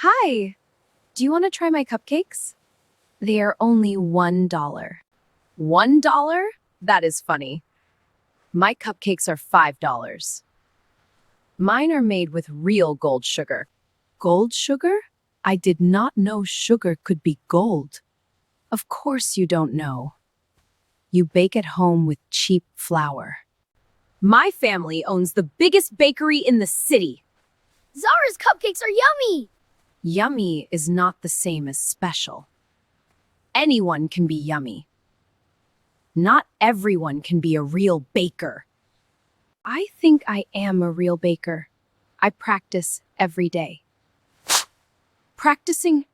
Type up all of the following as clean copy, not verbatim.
Hi, do you want to try my cupcakes? They are only $1. $1? That is funny. My cupcakes are $5. Mine are made with real gold sugar. Gold sugar? I did not know sugar could be gold. Of course you don't know. You bake at home with cheap flour. My family owns the biggest bakery in the city. Zara's cupcakes are yummy! Yummy is not the same as special. Anyone can be yummy. Not everyone can be a real baker. I think I am a real baker. I practice every day. Practicing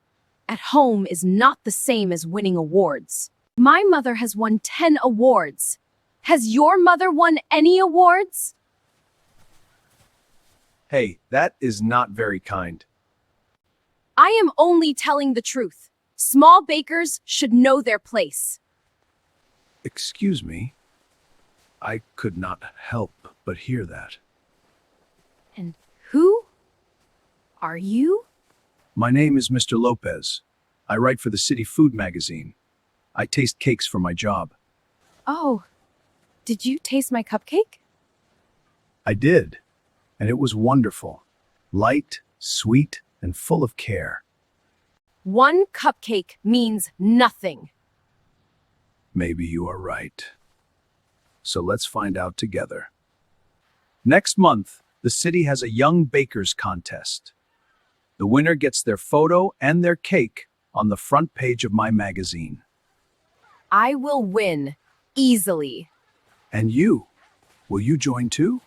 at home is not the same as winning awards. My mother has won 10 awards. Has your mother won any awards? Hey, that is not very kind. I am only telling the truth. Small bakers should know their place. Excuse me. I could not help but hear that. And who are you? My name is Mr. Lopez. I write for the City Food magazine. I taste cakes for my job. Oh, did you taste my cupcake? I did, and it was wonderful. Light, sweet, and full of care. One cupcake means nothing. Maybe you are right. So let's find out together. Next month, the city has a young bakers contest. The winner gets their photo and their cake on the front page of my magazine. I will win easily. And you? Will you join too?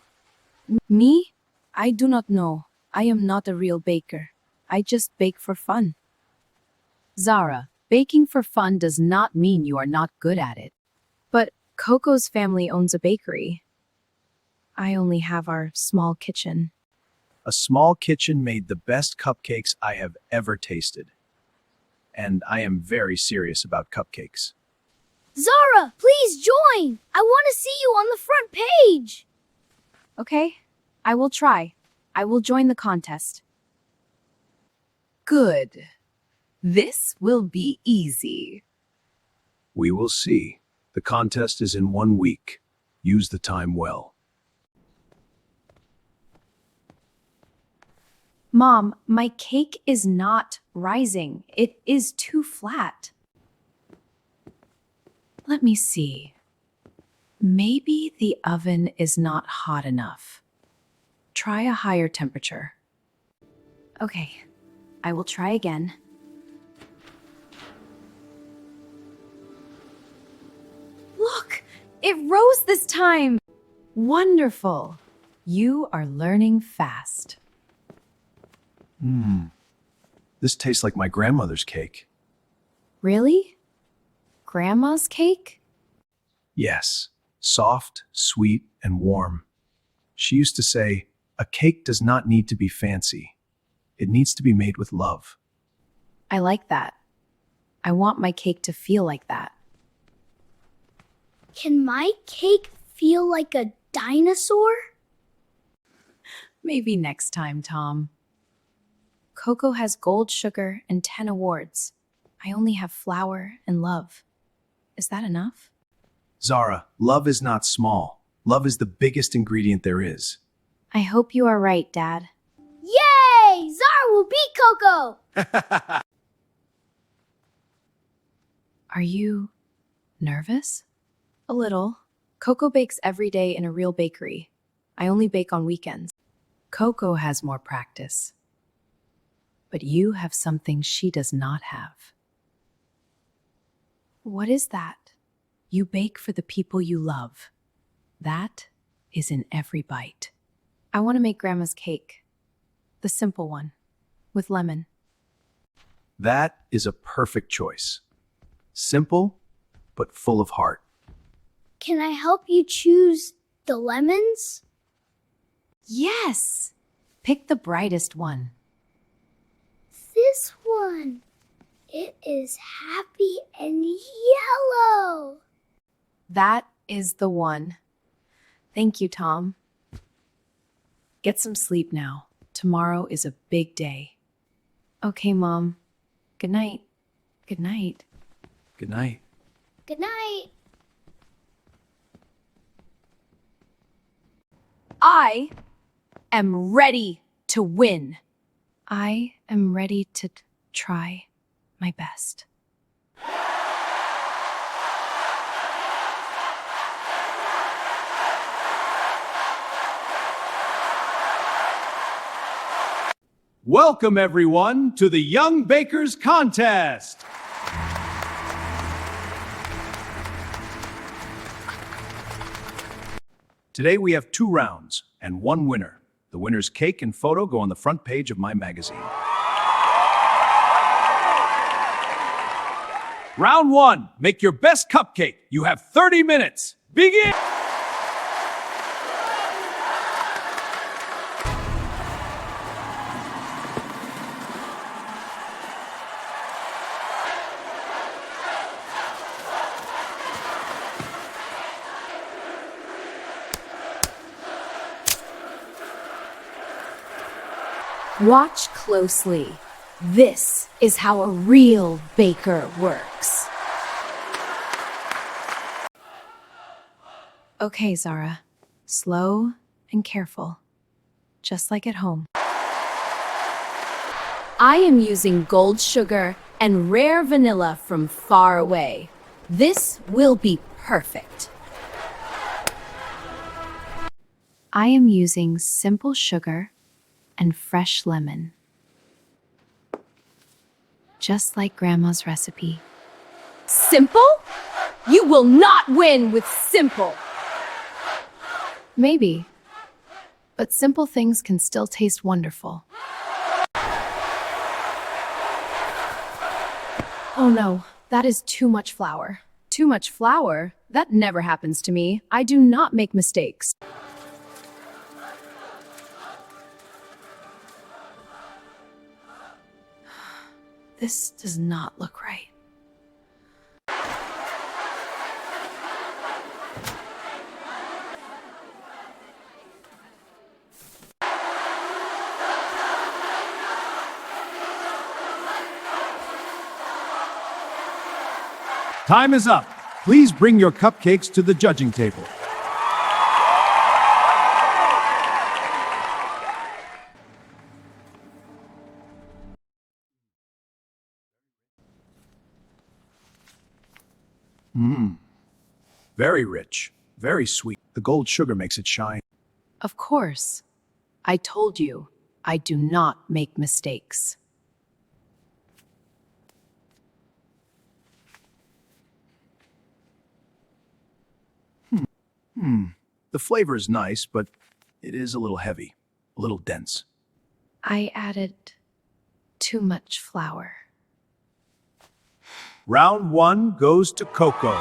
Me? I do not know. I am not a real baker. I just bake for fun. Zara, baking for fun does not mean you are not good at it. But Coco's family owns a bakery. I only have our small kitchen. A small kitchen made the best cupcakes I have ever tasted. And I am very serious about cupcakes. Zara, please join! I want to see you on the front page! Okay, I will try. I will join the contest. Good. This will be easy. We will see. The contest is in 1 week. Use the time well. Mom, my cake is not rising. It is too flat. Let me see. Maybe the oven is not hot enough. Try a higher temperature. Okay, I will try again. Look, it rose this time. Wonderful. You are learning fast. This tastes like my grandmother's cake. Really? Grandma's cake? Yes, soft, sweet, and warm. She used to say, a cake does not need to be fancy. It needs to be made with love. I like that. I want my cake to feel like that. Can my cake feel like a dinosaur? Maybe next time, Tom. Coco has gold sugar and 10 awards. I only have flour and love. Is that enough? Zara, love is not small. Love is the biggest ingredient there is. I hope you are right, Dad. Yay! Zara will beat Coco! Are you nervous? A little. Coco bakes every day in a real bakery. I only bake on weekends. Coco has more practice. But you have something she does not have. What is that? You bake for the people you love. That is in every bite. I want to make Grandma's cake. The simple one, with lemon. That is a perfect choice. Simple, but full of heart. Can I help you choose the lemons? Yes! Pick the brightest one. This one. It is happy and yellow. That is the one. Thank you, Tom. Get some sleep now. Tomorrow is a big day. Okay, Mom. Good night. Good night. Good night. Good night. I am ready to win. I am ready to try my best. Welcome, everyone, to the Young Bakers Contest. Today we have 2 rounds and 1 winner. The winner's cake and photo go on the front page of my magazine. Round 1, make your best cupcake. You have 30 minutes. Begin! Watch closely. This is how a real baker works. Okay, Zara. Slow and careful. Just like at home. I am using gold sugar and rare vanilla from far away. This will be perfect. I am using simple sugar and fresh lemon. Just like Grandma's recipe. Simple? You will not win with simple! Maybe, but simple things can still taste wonderful. Oh no, that is too much flour. Too much flour? That never happens to me. I do not make mistakes. This does not look right. Time is up. Please bring your cupcakes to the judging table. Very rich, very sweet. The gold sugar makes it shine. Of course. I told you, I do not make mistakes. The flavor is nice, but it is a little heavy, a little dense. I added too much flour. Round 1 goes to Coco.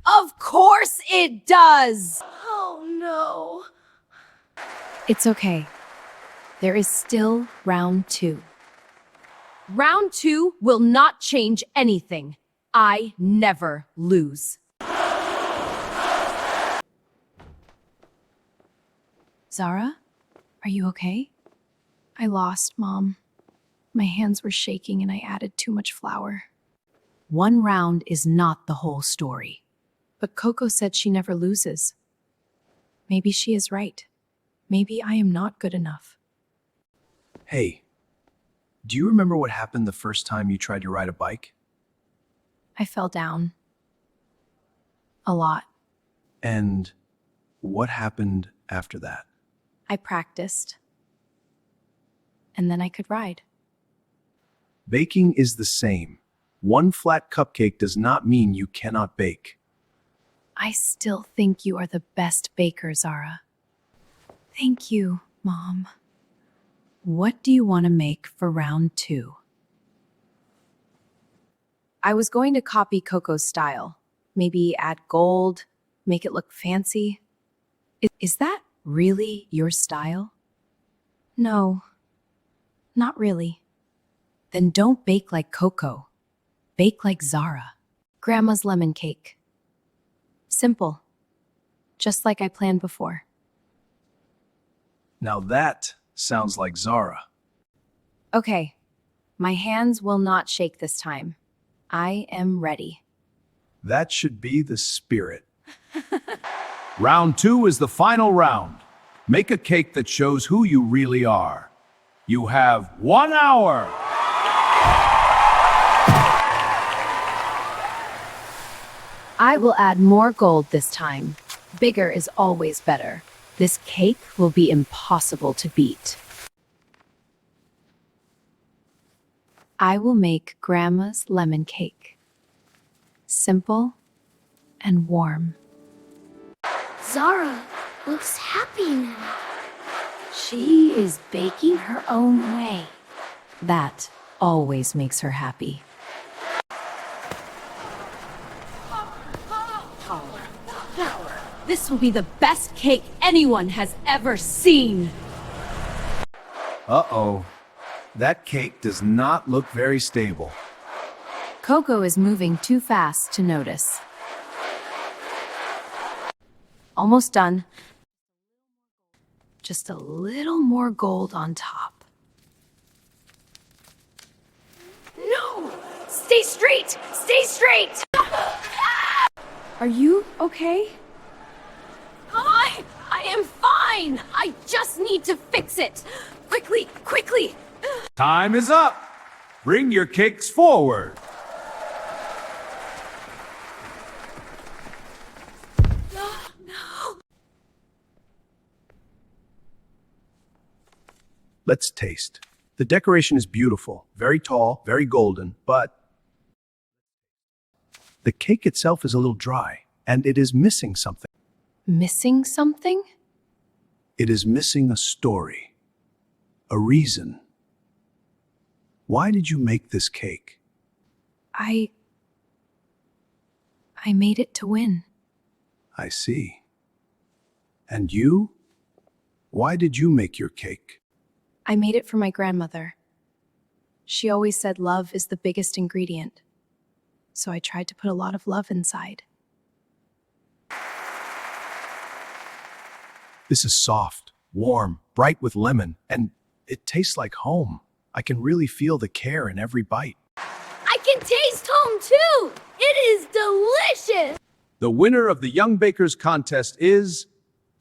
Of course it does! Oh no. It's okay. There is still round 2. Round 2 will not change anything. I never lose. Zara, are you okay? I lost, Mom. My hands were shaking and I added too much flour. 1 round is not the whole story. But Coco said she never loses. Maybe she is right. Maybe I am not good enough. Hey, do you remember what happened the first time you tried to ride a bike? I fell down. A lot. And what happened after that? I practiced. And then I could ride. Baking is the same. 1 flat cupcake does not mean you cannot bake. I still think you are the best baker, Zara. Thank you, Mom. What do you want to make for round 2? I was going to copy Coco's style. Maybe add gold, make it look fancy. Is that really your style? No, not really. Then don't bake like Coco. Bake like Zara. Grandma's lemon cake. Simple. Just like I planned before. Now that sounds like Zara. Okay, my hands will not shake this time. I am ready. That should be the spirit. Round 2 is the final round. Make a cake that shows who you really are. You have 1 hour. I will add more gold this time. Bigger is always better. This cake will be impossible to beat. I will make Grandma's lemon cake. Simple and warm. Zara looks happy now. She is baking her own way. That always makes her happy. This will be the best cake anyone has ever seen. Uh-oh. That cake does not look very stable. Coco is moving too fast to notice. Almost done. Just a little more gold on top. No! Stay straight! Stay straight! Are you okay? I am fine! I just need to fix it! Quickly, quickly! Time is up. Bring your cakes forward. Let's taste. The decoration is beautiful, very tall, very golden, but the cake itself is a little dry, and it is missing something. Missing something? It is missing a story, a reason. Why did you make this cake? I made it to win. I see. And you? Why did you make your cake? I made it for my grandmother. She always said love is the biggest ingredient. So I tried to put a lot of love inside. This is soft, warm, bright with lemon, and it tastes like home. I can really feel the care in every bite. I can taste home too! It is delicious! The winner of the Young Bakers contest is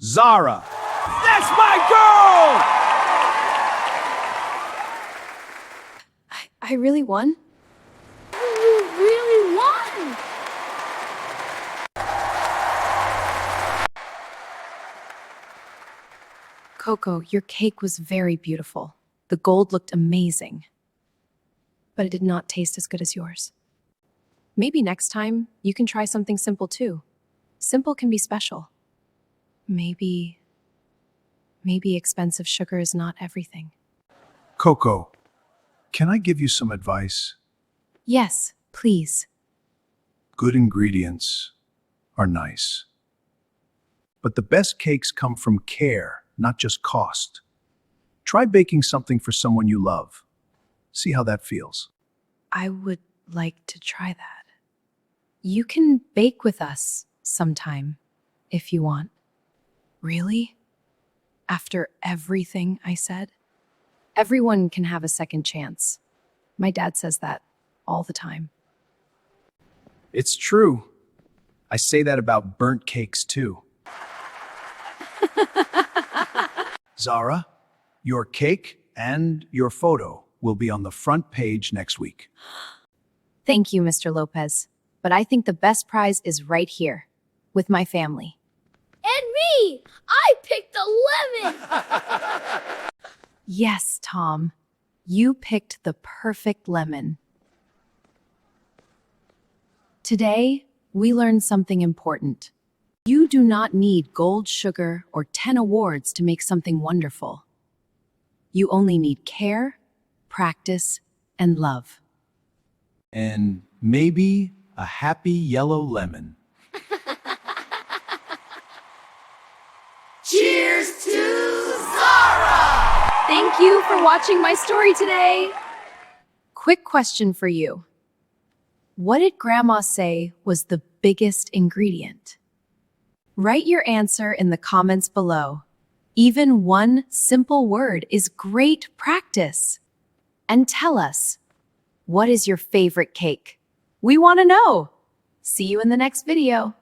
Zara. That's my girl! I really won? You really won! Coco, your cake was very beautiful. The gold looked amazing. But it did not taste as good as yours. Maybe next time you can try something simple too. Simple can be special. Maybe expensive sugar is not everything. Coco, can I give you some advice? Yes, please. Good ingredients are nice. But the best cakes come from care, not just cost. Try baking something for someone you love. See how that feels. I would like to try that. You can bake with us sometime, if you want. Really? After everything I said? Everyone can have a second chance. My dad says that all the time. It's true. I say that about burnt cakes too. Zara, your cake and your photo will be on the front page next week. Thank you, Mr. Lopez. But I think the best prize is right here, with my family. And me! I picked a lemon! Yes, Tom. You picked the perfect lemon. Today, we learned something important. You do not need gold sugar or 10 awards to make something wonderful. You only need care, practice, and love. And maybe a happy yellow lemon. Cheers to Zara! Thank you for watching my story today. Quick question for you. What did Grandma say was the biggest ingredient? Write your answer in the comments below. Even one simple word is great practice. And tell us, what is your favorite cake? We want to know. See you in the next video.